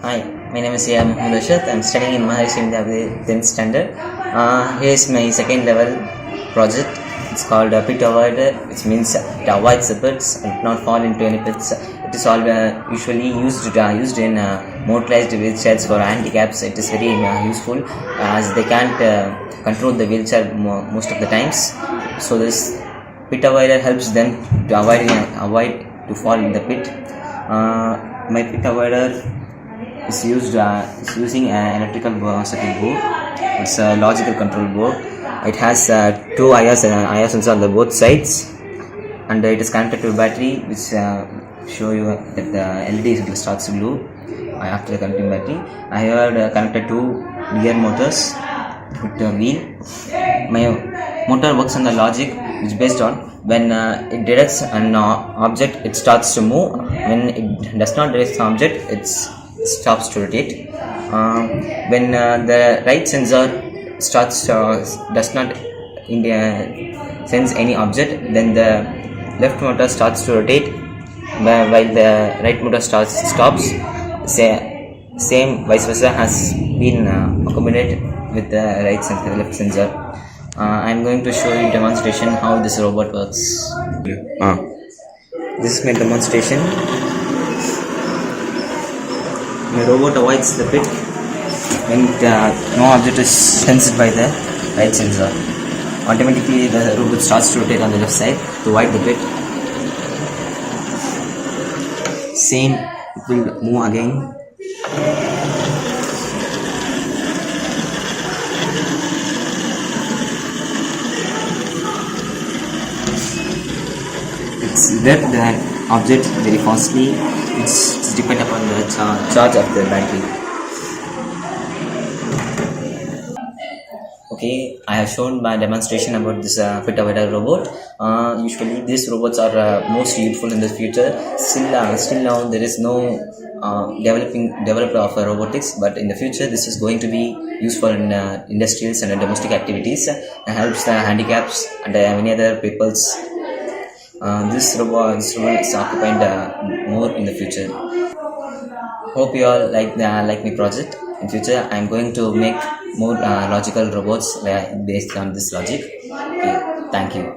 Hi, my name is MOHAMMED. I'm studying in Maharishi Vidya 10th standard. Here is my second level project. It's called pit avoider, which means it avoids the pits and not fall into any pits. It is all usually used in motorized wheelchairs for handicaps. It is very useful as they can't control the wheelchair most of the times. So this pit avoider helps them to avoid to fall in the pit. My pit avoider is using an electrical circuit board. It's a logical control board. It has two IR sensors on the both sides, and it is connected to a battery, which show you that the LED starts to glow after connecting battery. I have connected two gear motors with the wheel. My motor works on the logic, which is based on when it detects an object, it starts to move. When it does not detect the object, it stops to rotate. When the right sensor does not sense any object, then the left motor starts to rotate, while the right motor stops. Same vice versa has been accommodated with the left sensor. I am going to show you demonstration how this robot works. This is my demonstration. My robot avoids the pit when no object is sensed by the right sensor. Automatically the robot starts to rotate on the left side to avoid the pit. Same, it will move again. It's left the object very fastly. It's depend upon the charge of the battery. Okay, I have shown my demonstration about this pit avoider robot. Usually these robots are most useful in the future. Still now there is no developer of robotics, but in the future this is going to be useful in industrials and domestic activities. It helps the handicaps and many other peoples. This robot is occupied more in the future. Hope you all like my project. In future, I am going to make more logical robots based on this logic. Okay, thank you.